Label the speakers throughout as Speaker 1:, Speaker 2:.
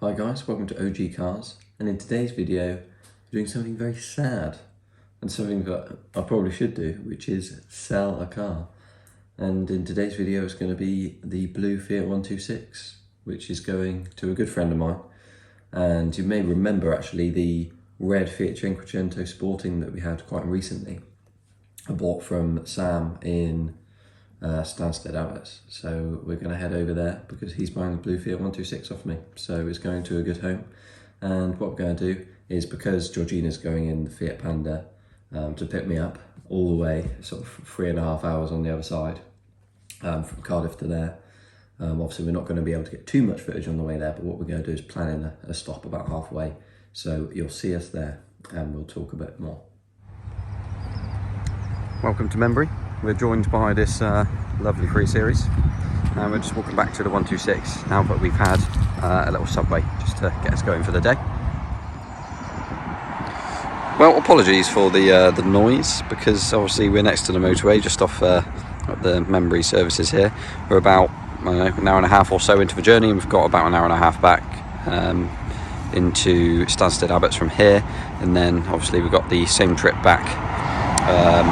Speaker 1: Hi guys, welcome to OG Cars, and in today's video we're doing something very sad and something that I probably should do, which is sell a car. And in today's video it's going to be the blue Fiat 126, which is going to a good friend of mine. And you may remember actually the red Fiat Cinquecento Sporting that we had quite recently. I bought from Sam in Stansted Outlets, so we're going to head over there because he's buying the blue Fiat 126 off me, so it's going to a good home. And what we're going to do is, because Georgina's going in the Fiat Panda to pick me up all the way, sort of 3.5 hours on the other side, from Cardiff to there. Obviously we're not going to be able to get too much footage on the way there, but what we're going to do is plan in a stop about halfway, so you'll see us there and we'll talk a bit more. Welcome to Membry. We're joined by this lovely 3 Series, and we're just walking back to the 126 now that we've had a little subway just to get us going for the day. Well, apologies for the noise, because obviously we're next to the motorway, just off the Membry services here. We're about an hour and a half or so into the journey, and we've got about an hour and a half back into Stansted Abbots from here, and then obviously we've got the same trip back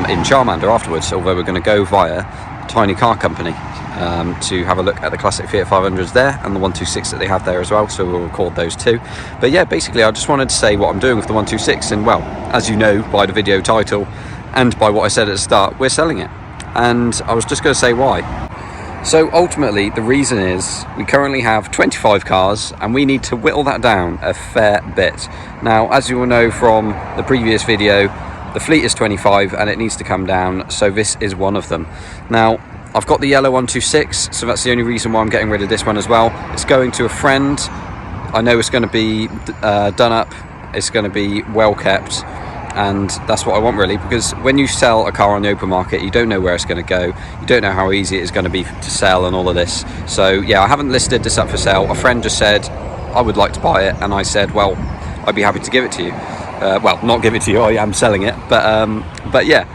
Speaker 1: in Charmander afterwards, although we're going to go via Tiny Car Company to have a look at the classic Fiat 500s there and the 126 that they have there as well, so we'll record those too. But yeah, basically I just wanted to say what I'm doing with the 126, and well, as you know by the video title and by what I said at the start, we're selling it, and I was just going to say why. So ultimately the reason is we currently have 25 cars and we need to whittle that down a fair bit. Now, as you will know from the previous video, the fleet is 25 and it needs to come down, so this is one of them. Now, I've got the yellow 126, so that's the only reason why I'm getting rid of this one as well. It's going to a friend. I know it's going to be done up, it's going to be well kept, and that's what I want really, because when you sell a car on the open market, you don't know where it's going to go, you don't know how easy it's going to be to sell and all of this. So yeah, I haven't listed this up for sale. A friend just said I would like to buy it, and I said, well, I'd be happy to give it to you. Well, not give it to you, I am selling it, but yeah,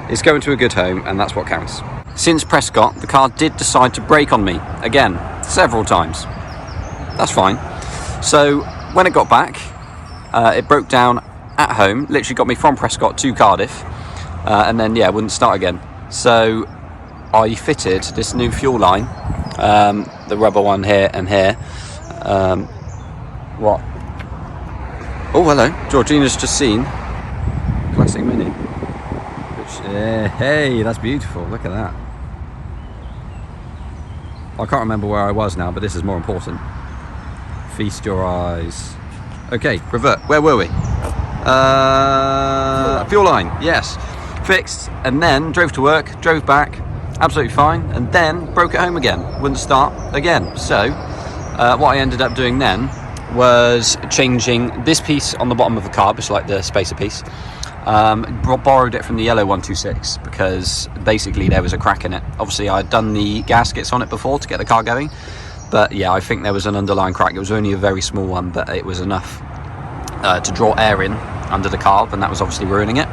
Speaker 1: it's going to a good home, and that's what counts. Since Prescott, the car did decide to brake on me again, several times. That's fine. So when it got back, it broke down at home, literally got me from Prescott to Cardiff, and then yeah, wouldn't start again. So I fitted this new fuel line, the rubber one here and here. What? Oh, hello. Georgina's just seen Classic Mini. Which, hey, that's beautiful. Look at that. I can't remember where I was now, but this is more important. Feast your eyes. Okay, revert. Where were we? Fuel line. Yes. Fixed, and then drove to work, drove back, absolutely fine, and then broke it home again. Wouldn't start again. So, what I ended up doing then was changing this piece on the bottom of the carb, it's like the spacer piece. Borrowed it from the yellow 126 because basically there was a crack in it. Obviously I'd done the gaskets on it before to get the car going, but yeah, I think there was an underlying crack. It was only a very small one, but it was enough to draw air in under the carb, and that was obviously ruining it.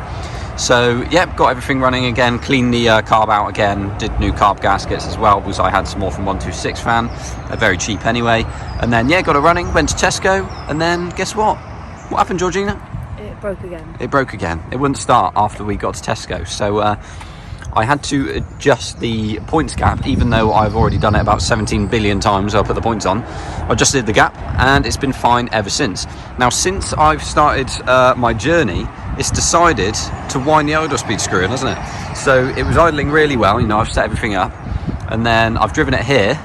Speaker 1: So yeah, got everything running again, cleaned the carb out again, did new carb gaskets as well, because I had some more from 126 fan, they're very cheap anyway. And then yeah, got it running, went to Tesco, and then guess what? What happened, Georgina?
Speaker 2: It broke again.
Speaker 1: It broke again. It wouldn't start after we got to Tesco. So I had to adjust the points gap, even though I've already done it about 17 billion times. I'll put the points on. I adjusted the gap and it's been fine ever since. Now, since I've started my journey, it's decided to wind the idle speed screw in, hasn't it? So it was idling really well, you know, I've set everything up, and then I've driven it here,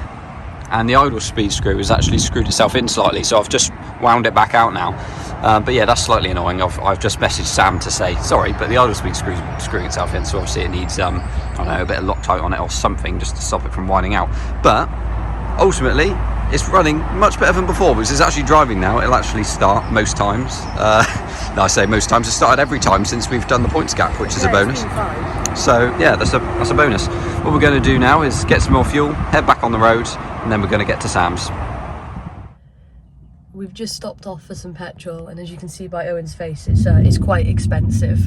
Speaker 1: and the idle speed screw has actually screwed itself in slightly, so I've just wound it back out now. But yeah, that's slightly annoying. I've just messaged Sam to say sorry, but the idle speed screw's screwing itself in, so obviously it needs I don't know, a bit of Loctite on it or something just to stop it from winding out. But ultimately it's running much better than before, because it's actually driving now. It'll actually start most times. No, I say most times. It started every time since we've done the points gap, which is a bonus. So yeah, that's a bonus. What we're going to do now is get some more fuel, head back on the road, and then we're going to get to Sam's.
Speaker 2: We've just stopped off for some petrol, and as you can see by Owen's face, it's quite expensive.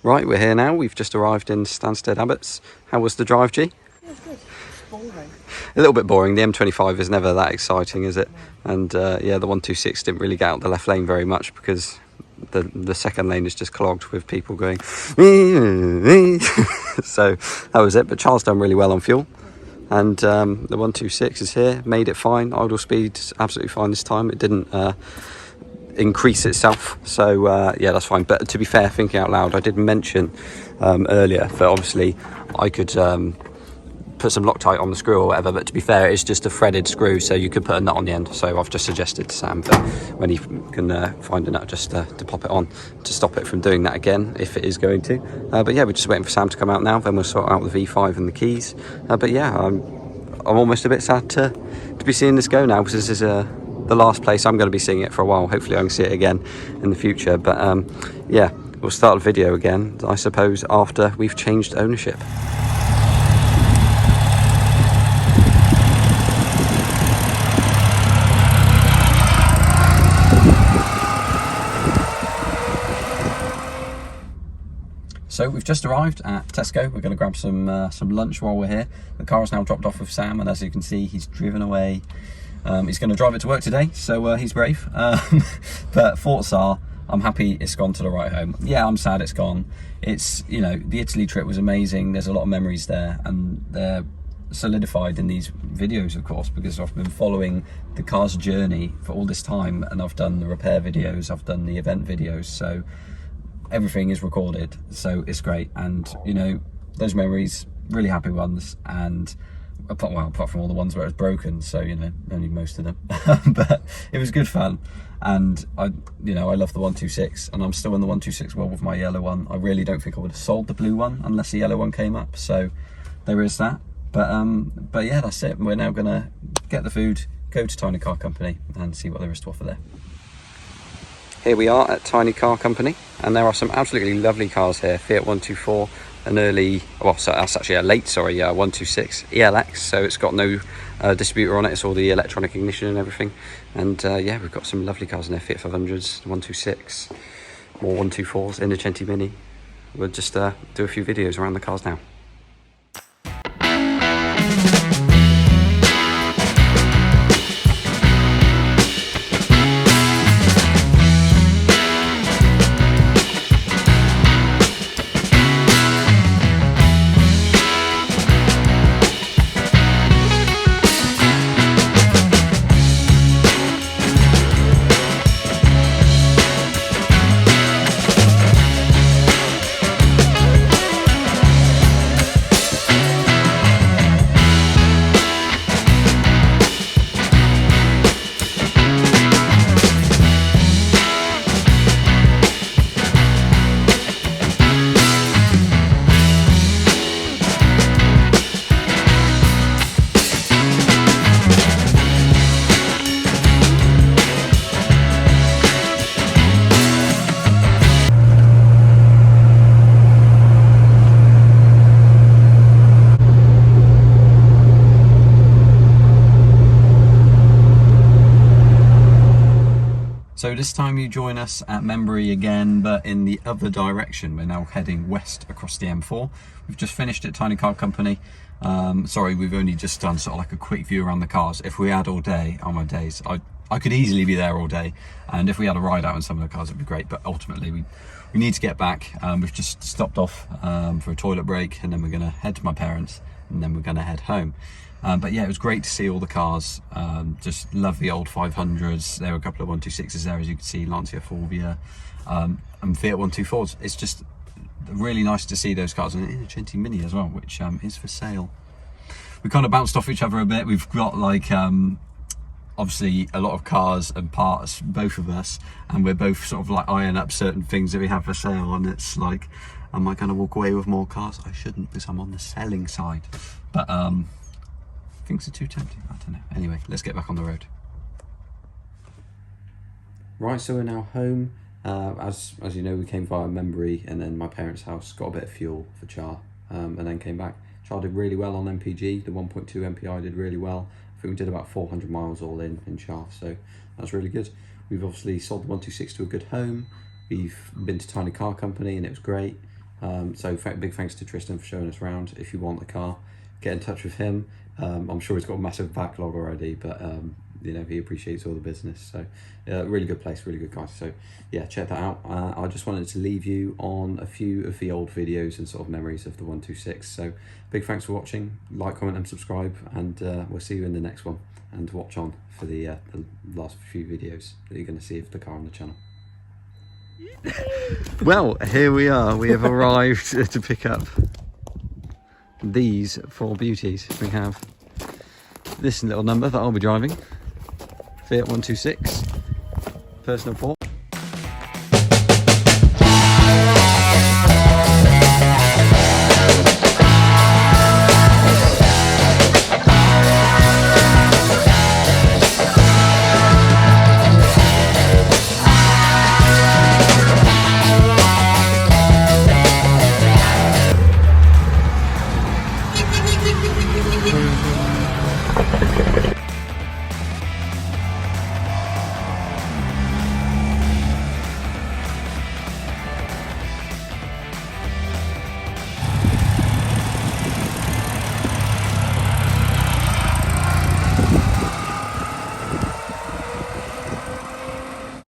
Speaker 1: Right, we're here now. We've just arrived in Stansted Abbots. How was the drive, G?
Speaker 2: Yeah, it's good. It's boring.
Speaker 1: a little bit boring. The M25 is never that exciting, is it? And yeah, the 126 didn't really get out the left lane very much because the second lane is just clogged with people going so that was it. But Charles done really well on fuel, and the 126 is here, made it fine. Idle speed absolutely fine this time. It didn't increase itself, so yeah, that's fine. But to be fair, thinking out loud, I did mention earlier that obviously I could put some Loctite on the screw or whatever, but to be fair, it's just a threaded screw, so you could put a nut on the end. So I've just suggested to Sam that when he can find a nut, just to pop it on to stop it from doing that again if it is going to. But yeah, we're just waiting for Sam to come out now, then we'll sort out the V5 and the keys. But yeah, I'm almost a bit sad to be seeing this go now, because this is the last place I'm going to be seeing it for a while. Hopefully I can see it again in the future. But yeah, we'll start the video again, I suppose, after we've changed ownership. So we've just arrived at Tesco. We're going to grab some lunch while we're here. The car is now dropped off with Sam, and as you can see, he's driven away. He's going to drive it to work today, so he's brave. But thoughts are, I'm happy it's gone to the right home. Yeah, I'm sad it's gone. It's, you know, the Italy trip was amazing. There's a lot of memories there, and they're solidified in these videos, of course, because I've been following the car's journey for all this time, and I've done the repair videos, I've done the event videos, so everything is recorded, so it's great. And you know, those memories, really happy ones, and apart from all the ones where it's broken, so you know, only most of them. But it was good fun, and I love the 126, and I'm still in the 126 world with my yellow one. I really don't think I would have sold the blue one unless the yellow one came up, so there is that. But yeah, that's it. We're now gonna get the food, go to Tiny Car Company, and see what there is to offer there. Here we are at Tiny Car Company, and there are some absolutely lovely cars here. Fiat 124, an early, well, so that's actually a late, 126 ELX, so it's got no distributor on it, it's all the electronic ignition and everything. And yeah, we've got some lovely cars in there, Fiat 500s, 126, more 124s, Innocenti Mini. We'll just do a few videos around the cars now. So this time you join us at Membury again, but in the other direction. We're now heading west across the M4. We've just finished at Tiny Car Company. Sorry, we've only just done sort of like a quick view around the cars. If we had all day, on my days, I could easily be there all day. And if we had a ride out in some of the cars, it'd be great. But ultimately, we need to get back. We've just stopped off for a toilet break, and then we're gonna head to my parents, and then we're gonna head home. But yeah, it was great to see all the cars. Just love the old 500s. There were a couple of 126s there, as you can see, Lancia Fulvia, and Fiat 124s. It's just really nice to see those cars, and an Innocenti Mini as well, which is for sale. We kind of bounced off each other a bit. We've got like obviously a lot of cars and parts, both of us, and we're both sort of like eyeing up certain things that we have for sale, and it's like, am I going to walk away with more cars? I shouldn't, because I'm on the selling side. But things are too tempting, I don't know. Anyway, let's get back on the road. Right, so we're now home. As you know, we came via Membury and then my parents' house, got a bit of fuel for Char, and then came back. Char did really well on MPG, the 1.2 MPI did really well. I think we did about 400 miles all in Char, so that's really good. We've obviously sold the 126 to a good home. We've been to Tiny Car Company and it was great. So big thanks to Tristan for showing us around. If you want the car, get in touch with him. I'm sure he's got a massive backlog already, but you know, he appreciates all the business. So really good place, really good guy. So yeah, check that out. I just wanted to leave you on a few of the old videos and sort of memories of the 126. So big thanks for watching. Like, comment and subscribe, and we'll see you in the next one. And watch on for the last few videos that you're going to see of the car on the channel. Well, here we are. We have arrived to pick up these 4 beauties. We have this little number that I'll be driving, Fiat 126, personal port.